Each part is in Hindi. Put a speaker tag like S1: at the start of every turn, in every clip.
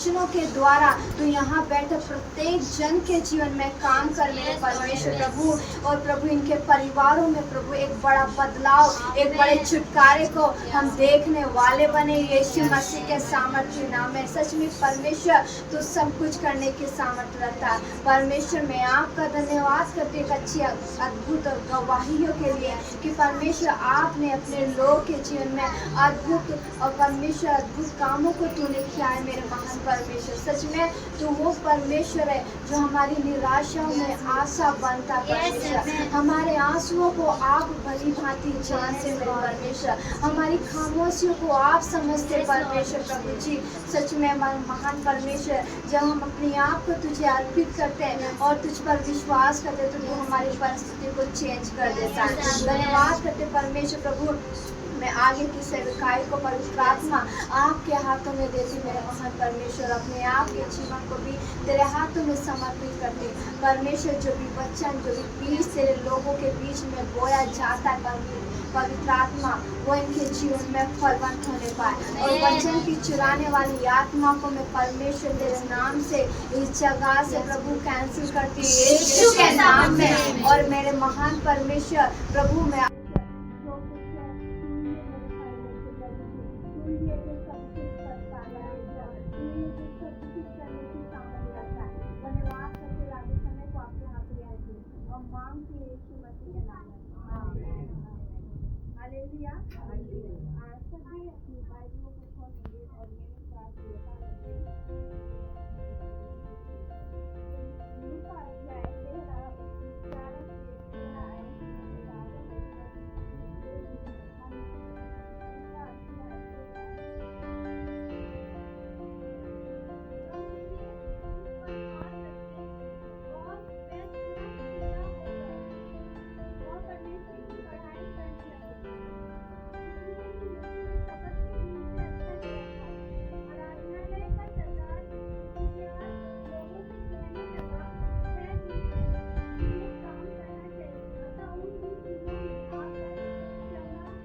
S1: वचनों के द्वारा तू यहाँ बैठे प्रत्येक जन के जीवन में काम कर मेरे परमेश्वर प्रभु। और प्रभु इनके परिवारों में प्रभु एक बड़ा बदलाव, एक बड़े छुटकारे को हम देखने वाले बने यीशु मसीह के सामर्थ्य नाम में। सच में परमेश्वर तू सब कुछ करने की सामर्थ्य रखता है। परमेश्वर मैं आपका धन्यवाद करती एक अच्छी अद्भुत गवाहियों के लिए कि परमेश्वर आपने अपने लोग के जीवन में अद्भुत और परमेश्वर अद्भुत कामों को तूने किया है मेरे महान परमेश्वर। सच में तू वो परमेश्वर है जो हमारी निराशाओं में आशा बनता परमेश्वर। हमारे आंसुओं को आप भली भांति जानते मेरे परमेश्वर, हमारी खामोशियों को आप समझते परमेश्वर प्रभु जी। सच में महान परमेश्वर जब हम अपने आप को तुझे अर्पित करते हैं और तुझ पर विश्वास करते हैं तो तू हमारी परिस्थिति को चेंज कर देता है। धन्यवाद करते परमेश्वर प्रभु। मैं आगे की सेवकाई को पवित्र आत्मा आपके हाथों में देती मेरे महान परमेश्वर। अपने आप के जीवन को भी तेरे हाथों में समर्पित करती परमेश्वर। जो भी वचन जो भी बीज तेरे लोगों के बीच में बोया जाता है पवित्र आत्मा वो इनके जीवन में फलवंत होने पाए। और वचन की चुराने वाली आत्मा को मैं परमेश्वर तेरे नाम से इस जगह से प्रभु कैंसिल करती यीशु के नाम में। और मेरे महान परमेश्वर प्रभु मैं हालेलुया। सभी अपनी बाइबलों को खोलेंगे और मेरे साथ लूका अध्याय 13 उसकी 11 से 13 आयत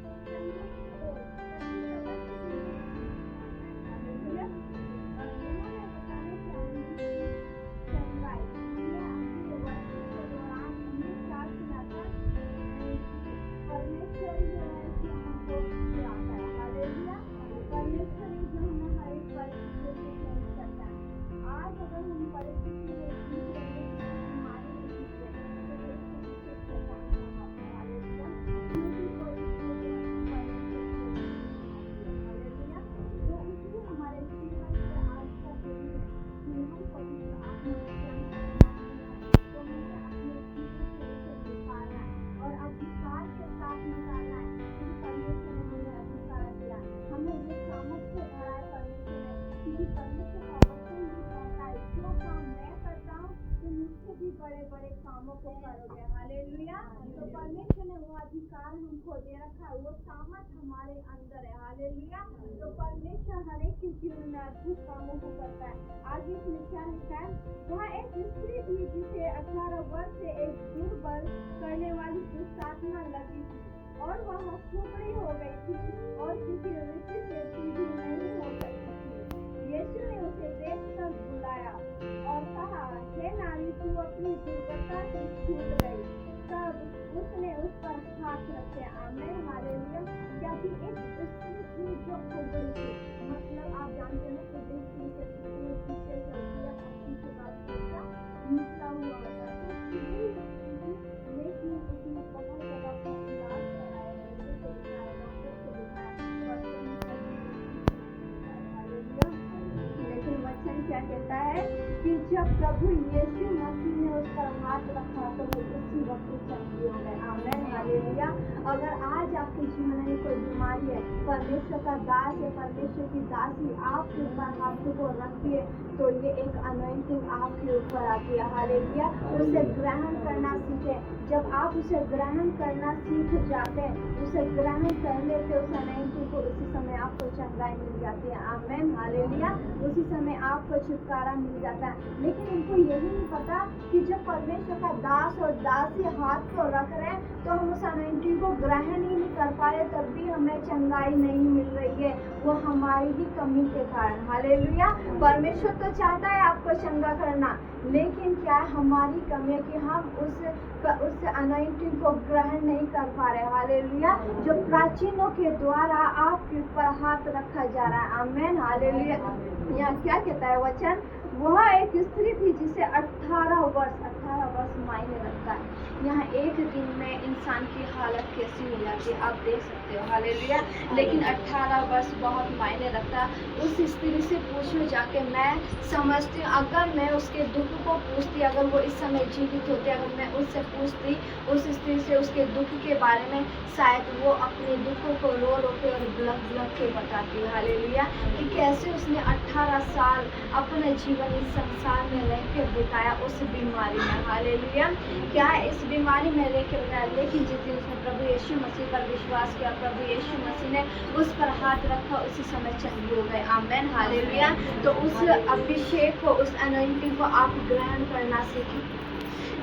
S1: बड़े बड़े कामों को करोगे। हालेलुया। तो परमेश्वर ने वो अधिकार हमको दे रखा है, वो सामर्थ हमारे अंदर है। हालेलुया। तो परमेश्वर हर एक के जीवन में अद्भुत कामों को करता है। आज इसमें क्या लिखा है? वहाँ एक स्त्री थी जिसे 18 वर्ष से एक दुर्बल करने वाली दुष्टात्मा लगी थी और वह खोपड़ी हो गई थी और किसी ऋषि से सीधी नहीं हो सकती थी। यीशु ने उसे देखकर बुलाया और कहा, हे नारी, तू अपनी दुर्बलता से छूट गई। तब उसने उस पर हाथ रखे। आमीन। हालेलुया। क्योंकि एक स्त्री थी जो खोपड़ी थी, मतलब आप जानते हैं कि स्त्री के पीछे चलती है, पत्ती के बाद निकला हुआ होता है। लेकिन उसने बहुत ज्यादा इलाज कराया, डॉक्टर को दिखाया। लेकिन वचन क्या कहता है कि जब प्रभु यीशु मसीह ने उस पर हाथ रखा तो वो उसी वक्त चंगी हो गए। आमीन। हालेलुया। अगर आज आपके जीवन में कोई बीमारी है, परमेश्वर का दास या परमेश्वर की दासी आपके ऊपर हाथों को रखती है तो ये एक अनॉइंटिंग आपके ऊपर आती है। हालेलुया। उसे ग्रहण करना सीखे। जब आप उसे ग्रहण करना सीख जाते हैं, उसे ग्रहण कर लेते उस अनॉइंटिंग को, उसी समय आपको चंगाई मिल जाती है। आमीन। हालेलुया। उसी समय आपको छुटकारा मिल जाता है। है, लेकिन उनको यही नहीं पता कि जब परमेश्वर का दास और दासी हाथ को रख रहे हैं तो हम उस अनॉइंटिंग को ग्रहण ही नहीं कर पा रहे, तब भी हमें चंगाई नहीं मिल रही है, वो हमारी ही कमी के कारण। हालेलुया। परमेश्वर तो चाहता है आपको चंगा करना, लेकिन क्या है हमारी कमी है कि हम उस अनॉइंटिंग को ग्रहण नहीं कर पा रहे। हालेलुया। जो प्राचीनों के द्वारा आपके ऊपर हाथ रखा जा रहा है। आमेन। हालेलुया। यहाँ क्या कहता है वचन? वह एक स्त्री थी जिसे 18 वर्ष मायने रखता है। यहाँ एक दिन में इंसान की हालत कैसी हो जाती है आप देख सकते हो। हालेलुया। लेकिन 18 वर्ष बहुत मायने रखता है। उस स्त्री से पूछो जाके, मैं समझती हूँ अगर मैं उसके दुख को पूछती, अगर वो इस समय जीवित होते, अगर मैं उससे पूछती उस स्त्री से उसके दुख के बारे में, शायद वो अपने दुखों को रो रो के और बिलख बिलख के बताती। हालेलुया। कि कैसे उसने 18 साल अपने जीवन इस संसार में रह के बिताया उस बीमारी में। हालेलुया। क्या इस बीमारी में रह के बिताया, लेकिन जिस दिन उसने प्रभु यीशु मसीह पर विश्वास किया, प्रभु यीशु मसीह ने उस पर हाथ रखा, उसी समय चंगे हो गए। आमेन। हालेलुया। तो उस अभिषेक को, उस अनॉइंटिंग को आप ग्रहण करना सीखें।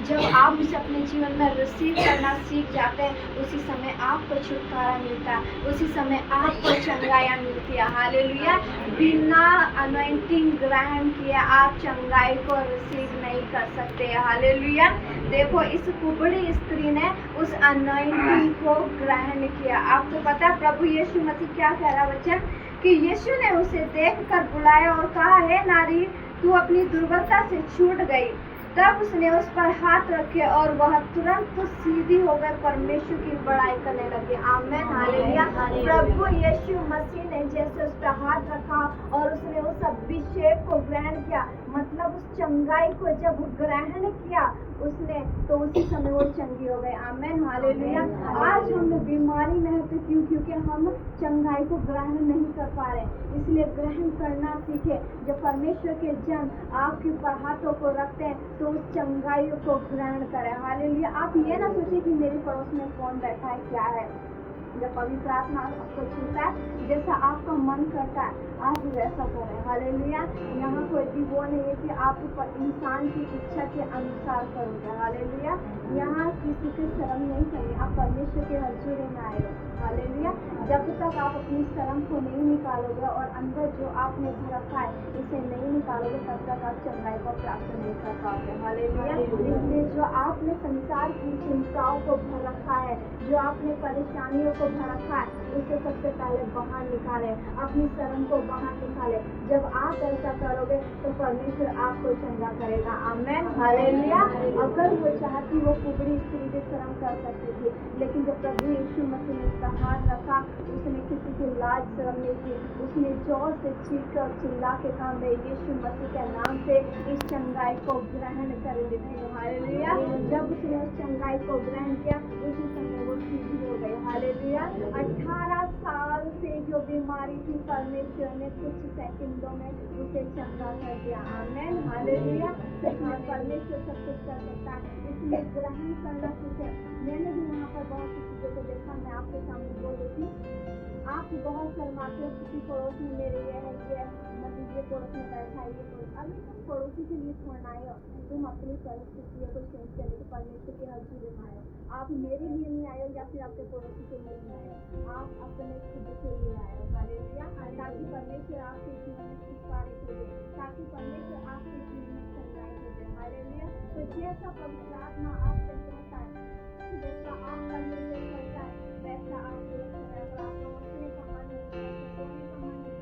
S1: जब आप इसे अपने जीवन में रिसीव करना सीख जाते हैं, उसी समय आपको छुटकारा मिलता है, उसी समय आपको चंगाई मिलती है। हालेलुया। बिना अनॉइंटिंग ग्रहण किए आप चंगाई को रिसीव नहीं कर सकते। हालेलुया। देखो इस कुबड़ी स्त्री ने उस अनॉइंटिंग को ग्रहण किया। आपको पता है प्रभु यीशु मसीह क्या कह रहा वचन? कि यीशु ने उसे देखकर बुलाया और कहा, हे नारी, तू अपनी दुर्बलता से छूट गई। तब उसने उस पर हाथ रखे और वह तुरंत सीधी हो गई, परमेश्वर की बड़ाई करने लगी। आमेन। हालेलुया। प्रभु यीशु मसीह ने जैसे उस पर हाथ रखा और उसने उस अभिषेक को ग्रहण किया, मतलब उस चंगाई को जब ग्रहण किया उसने, तो उसी समय वो चंगी हो गए। आमेन। हालेलुया। आज हम बीमारी में है तो क्यों? क्योंकि हम चंगाई को ग्रहण नहीं कर पा रहे, इसलिए ग्रहण करना सीखे। जब परमेश्वर के जन आपके ऊपर हाथों को रखते हैं तो उस चंगाई को ग्रहण करें। हालेलुया। आप ये ना सोचिए कि मेरे पड़ोस में कौन बैठा है, क्या है। जब पवित्र आत्मा आपको छूता है, जैसा आपका मन करता है आप वैसा करें। हालेलुया। यहाँ कोई भी वो नहीं है कि आप इंसान की इच्छा के अनुसार करोगे। हालेलुया। यहाँ किसी की शर्म नहीं करनी, आप परमेश्वर के हजूरी में आए हो। हालेलुया। जब तक आप अपनी शर्म को नहीं निकालोगे और अंदर जो आपने भर रखा है इसे नहीं निकालोगे, तब तक आप चंगाई को प्राप्त नहीं कर पाओगे। हालेलुया। इसलिए जो आपने संसार की चिंताओं को भर रखा है, जो आपने परेशानियों को भर रखा है, उसे सबसे पहले बाहर निकाले, अपनी शर्म को बाहर निकाले। जब आप ऐसा करोगे तो परमेश्वर आपको चंगा करेगा। आमेन। हालेलुया। अगर वो चाहती वो कुबड़ी स्त्री की शर्म कर सकती थी, लेकिन जब प्रभु यीशु मसीह ने उसका हाथ रखा, उसने किसी की लाज शर्म नहीं की, उसने जोर से चीख कर चिल्ला के कहा, मैं यीशु मसीह के नाम से इस चंगाई को ग्रहण कर लेती हूँ। हालेलुया। जब उसने उस चंगाई को ग्रहण किया, उसी समय वो सीधी हो गई। हालेलुया। 18 साल से जो बीमारी थी, परमेश्वर ने कुछ सेकंडों में उसे चंगा कर दिया। आमेन। हालेलुया। सच में परमेश्वर सब कुछ कर सकता है, इसलिए ग्रहण करना सीखे। मैंने भी वहाँ पर बहुत सी चीजों को देखा, मैं आपके सामने बोल रही थी। आप बहुत शर्माते हो, किसी पड़ोस में मेरे ये है, ये मतलब ये पड़ोस में बैठा है, ये पड़ोस। अभी तुम पड़ोसी के लिए छोड़ना आए हो, तुम अपनी परिस्थितियों को चेंज करने के परमेश्वर की हजूरी में आए हो। आप मेरे लिए नहीं आए हो या फिर आपके पड़ोसी के लिए नहीं आए हो, आप अपने खुद के लिए आए हो। हालेलुया। ताकि परमेश्वर आपके जीवन में छुटकारे को दे, ताकि परमेश्वर आपके जीवन में चंगाई को दे। हालेलुया। तो जैसा पवित्र आत्मा आपसे कहता है, जैसा आपका निर्णय करता है, वैसा आप पूरा करें। अगर आपका हंसने का मन है, रोने का मन है,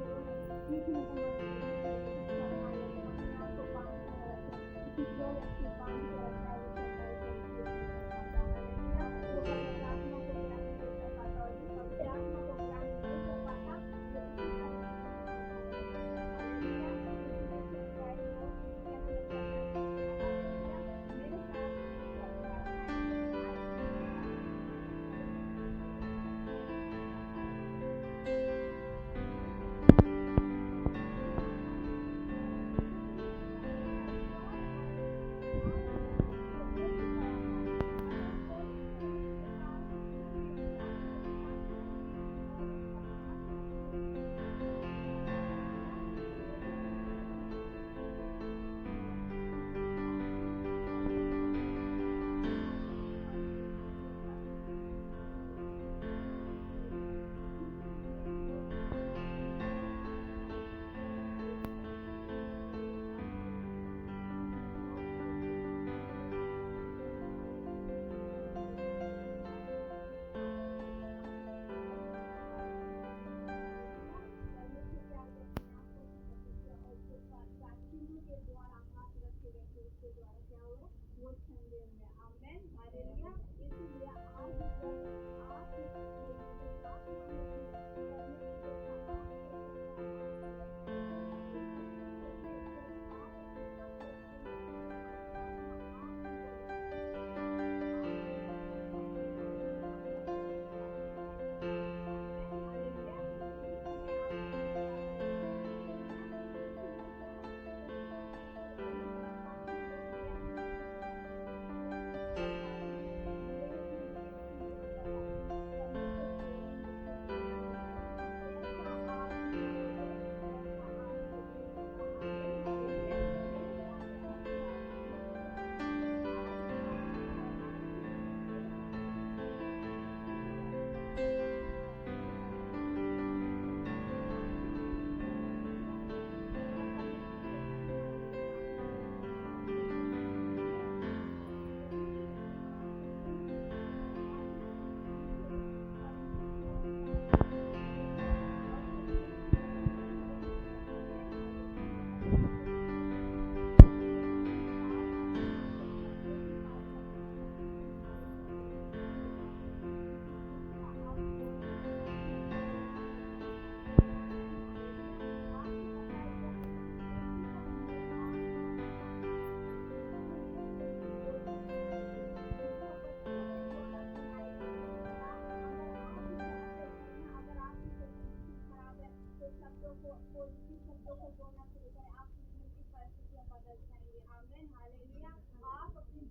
S1: सीखने का मन है, आपको बांध कर रखें, किसी जो व्यक्ति बांध कर रखा है वो चंगाई को रिसीव नहीं कर पाता। हालेलुया। वो पवित्र आत्मा को ग्रहण नहीं कर पाता, और जो पवित्र आत्मा को ग्रहण नहीं कर पाता वो उसी समय हालेलुया मेरे साथ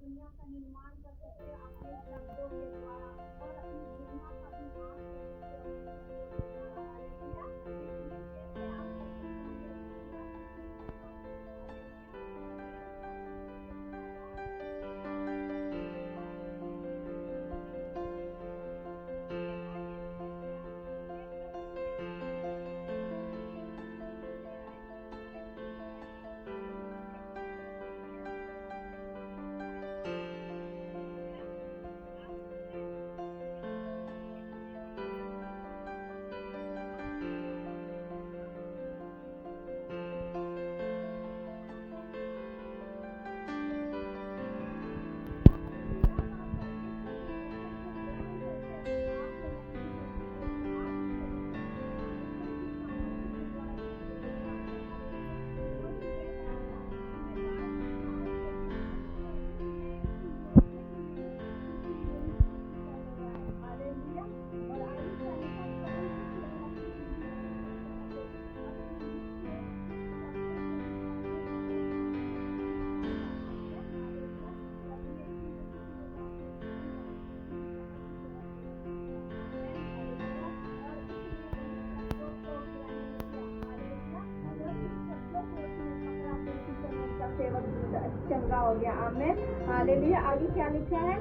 S1: दुनिया का निर्माण कर सकते हो अपने शब्दों के द्वारा और अपनी दुनिया का भी नाश कर सकते हो अपने शब्दों के द्वारा। हालेलुया। इसलिए जैसे आप वचन सुनोगे चंगा हो गया। आमीन हालेलुया। आगे क्या लिखा है?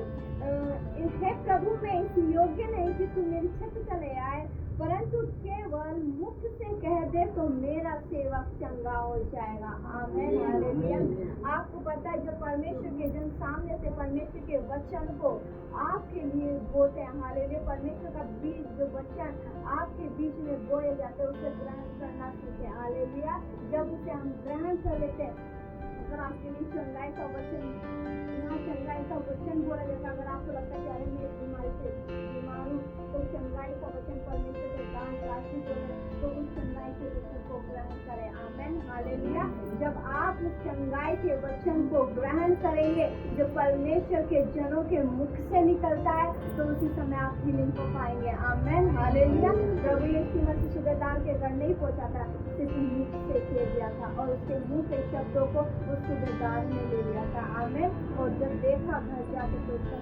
S1: हे प्रभु मैं इस योग्य नहीं कि तू मेरी छत चले आए, परंतु केवल मुख से कह दे तो मेरा सेवक चंगा हो जाएगा। आमीन हालेलुया। आपको पता है जो परमेश्वर के जन सामने से परमेश्वर के वचन को आपके लिए बोते हैं। हालेलुया। परमेश्वर का बीज जो वचन आपके बीच में बोए जाते हैं उसे ग्रहण करना सीखे। हालेलुया। जब उसे हम ग्रहण कर लेते हैं, अगर आपके लिए चंगाई का वचन, यहाँ चंगाई का वचन बोला जाता है, अगर आपको लगता है कि अरे मैं इस बीमारी से बीमार हूँ, तो चंगाई का वचन परमेश्वर के दान राशि बोले तो उस चंगाई के वचन को ग्रहण करें। आमीन हालेलुया। जब आप उस चंगाई के वचन को ग्रहण करेंगे जो परमेश्वर के जनों के मुख से निकलता है, तो उसी समय आप हीलिंग को पाएंगे। आमीन हालेलुया। प्रभु यीशु मसीह सूबेदार के घर नहीं पहुंचा था, सिर्फ मुख से कह दिया था और उसके मुंह के शब्दों को उस सूबेदार ने ले लिया था। आमीन। और जब देखा घर जाके तो उसका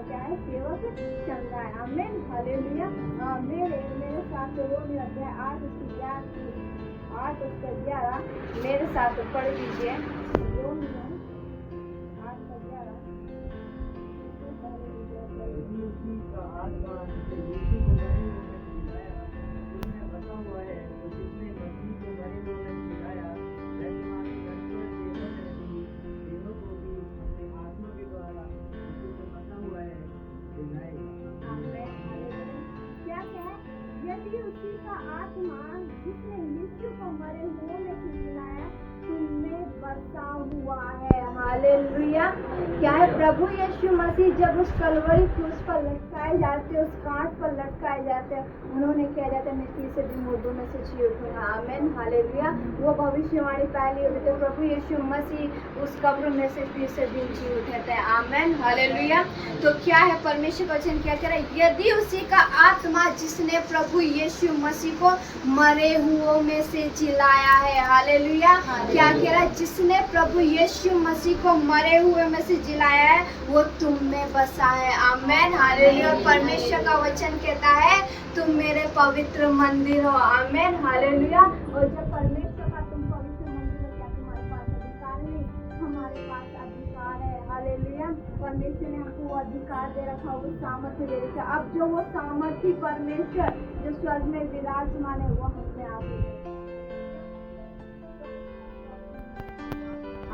S1: क्या है? सेवक चंगा है। आमीन हालेलुया। मेरे साथ रोमियो अध्याय 8 उसका 11 मेरे साथ पढ़ लीजिए। रोमियो 8:11 यदि उसी का आत्मा जिसने मृत्यु को मरे हुओं में से जिलाया तुमने बसा हुआ है। हालेलुया। क्या है? प्रभु यीशु मसीह जब उस कलवरी क्रूस पर लटकाए जाते, उस कांट पर लटकाए जाते, उन्होंने कह जाते मैं तीसरे दिन मुर्दों में से जी उठूंगा। आमीन हालेलुया। वो भविष्यवाणी पहले होते थे, प्रभु यीशु मसीह उस कब्र में से तीसरे दिन जी उठे थे। आमीन हालेलुया। तो क्या है? परमेश्वर वचन क्या कह रहा है? यदि उसी का आत्मा जिसने प्रभु यीशु मसीह को मरे हुओं में से जिलाया है। हालेलुया। क्या कह रहा है? जिसने प्रभु यीशु मसीह को मरे हुए में से जिलाया है वो तुम में बसा है। आमीन हालेलुया। परमेश्वर का वचन कहता है तुम मेरे पवित्र मंदिर हो। आमीन हालेलुया। और जब परमेश्वर का तुम पवित्र मंदिर हो, क्या तुम्हारे पास अधिकार नहीं? हमारे पास अधिकार है। हालेलुया। परमेश्वर ने हमको वो अधिकार दे रखा, वो सामर्थ्य दे रखा। अब जो वो सामर्थ्य परमेश्वर जो स्वर्ग में विराजमान है वो हमने आगे।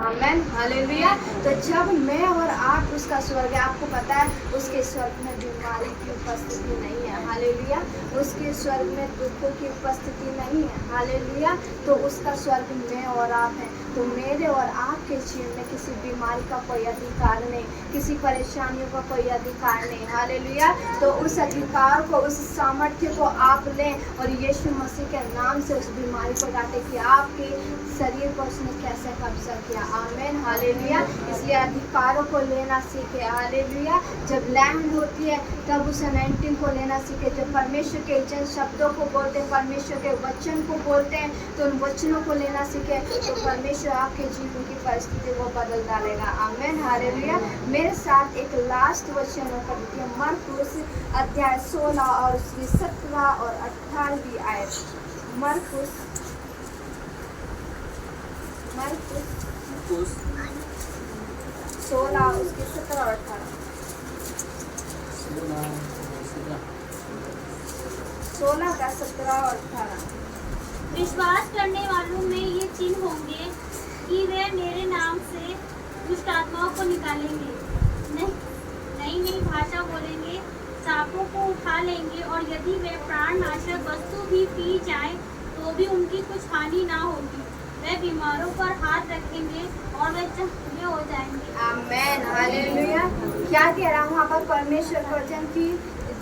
S1: आमीन हालेलुया। तो जब मैं और आप उसका स्वर्ग है, आपको पता है उसके स्वर्ग में बीमारी की उपस्थिति नहीं है। हालेलुया। उसके स्वर्ग में दुखों की उपस्थिति नहीं है। हालेलुया। तो उसका स्वर्ग में और आप हैं। तो मेरे और आपके जीवन में किसी बीमारी का कोई अधिकार नहीं, किसी परेशानियों का कोई अधिकार नहीं। हालेलुया। तो उस अधिकार को, उस सामर्थ्य को आप लें और यीशु मसीह के नाम से उस बीमारी को काटे कि आपके शरीर पर उसने कैसे कब्जा किया। आमीन हालेलुया। इसलिए अधिकारों को लेना सीखे। हालेलुया। जब लैंड होती है तब उस अनॉइंटिंग को लेना सीखे। जब परमेश्वर के जन शब्दों को बोलते हैं, परमेश्वर के वचन को बोलते हैं, तो उन वचनों को लेना सीखे। तो परमेश्वर परमेश्वर आपके जीवन की परिस्थिति को बदल डालेगा। आमेन, हालेलुया। मेरे साथ एक लास्ट वचन कर देती है, मरकुस अध्याय 16 और उसकी 17 और 18वीं आयत। मरकुस 16 उसकी 17 और 18। 16 का 17 और 18।
S2: विश्वास करने वालों में ये चिन्ह होंगे कि वे मेरे नाम से दुष्ट आत्माओं को निकालेंगे, नई नई भाषा बोलेंगे, सांपों को उठा लेंगे, और यदि वे प्राणनाशक वस्तु भी पी जाएं तो भी उनकी कुछ हानि ना होगी। वे बीमारों पर हाथ रखेंगे और वे चंगे हो जाएंगे।
S1: आमेन, हालेलुया। क्या कह रहा हूँ पर परमेश्वर वचन की,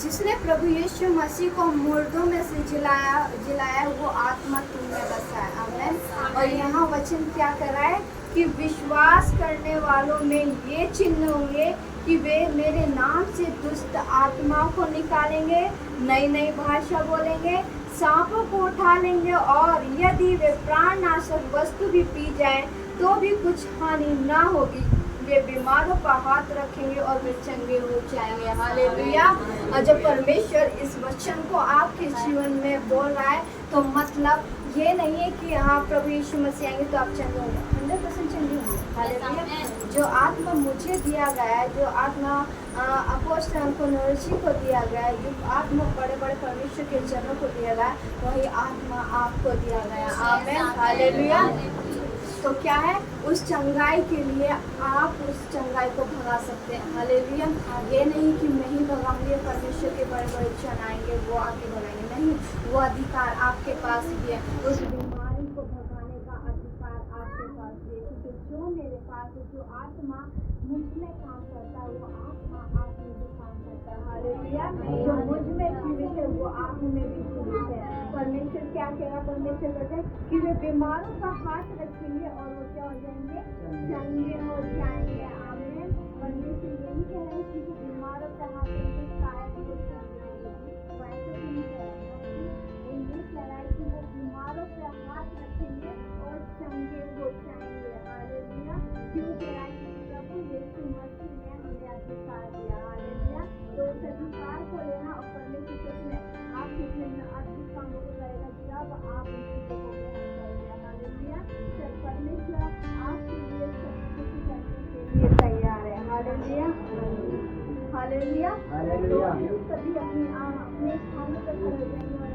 S1: जिसने प्रभु यीशु मसीह को मुर्दों में से जिलाया वो आत्मा तुम में बसा है। आमेन। और यहाँ वचन क्या कर रहा है कि विश्वास करने वालों में ये चिन्ह होंगे कि वे मेरे नाम से दुष्ट आत्माओं को निकालेंगे, नई नई भाषा बोलेंगे, सांपों को उठा लेंगे, और यदि वे प्राणनाशक वस्तु भी पी जाए तो भी कुछ हानि ना होगी। वे बीमारों पर हाथ रखेंगे और वे चंगे हो जाएंगे। हालेलुया। और जब परमेश्वर इस वचन को आपके जीवन में बोल रहा है तो मतलब ये नहीं है कि हाँ प्रभु यीशु मसीह आएंगे तो आप चंगे होंगे, 100% चंगे होंगे। हालेलुया। जो आत्मा मुझे दिया गया है, जो आत्मा अपोस्तल को दिया गया है, जो आत्मा बड़े बड़े परमेश्वर के जनों को दिया गया है, वही आत्मा आपको दिया गया है। आमीन, हालेलुया। तो क्या है, उस चंगाई के लिए आप उस चंगाई को भगा सकते हैं। हालेलुया। ये नहीं कि मैं ही भगाऊंगे, परमेश्वर के बड़े बड़े जन आएंगे वो आके भगाएंगे, नहीं, वो अधिकार आपके पास भी है। उस बीमारी को भगाने का अधिकार आपके पास भी है, क्योंकि जो मेरे पास है, जो आत्मा मुझ में काम करता है, वो आत्मा आप में भी काम करता है। हालेलुया। जो मुझ में जीवित है वो आप में भी जीवित है। परमेश्वर क्या कहेगा, परमेश्वर कहते हैं कि वे बीमारों का हाथ रखेंगे और वो क्या हो जाएंगे, चंगे हो जाएंगे। आमीन। परमेश्वर यही कह रहे हैं कि वो बीमारों का हाथ रखेंगे, शायद वो चंगे होंगे। वैसे तो नहीं कह रहे हैं, वो ये कह रहा है कि वो बीमारों पे हाथ रखेंगे और चंगे हो जाएंगे। हालेलुया। क्यों कह रहा है, कि प्रभु यीशु मसीह ने हमें अधिकार दिया। हालेलुया। तो उस अधिकार को लेना और परमेश्वर में आपके जीवन में अद्भुत कामों को करेगा जब आप उन चीजों को ग्रहण करेंगे। हालेलुया। परमेश्वर आपके लिए सब कुछ करने के लिए तैयार है। Hallelujah, hallelujah. तो सभी अपने स्थानों पर खड़े हो जाएंगे।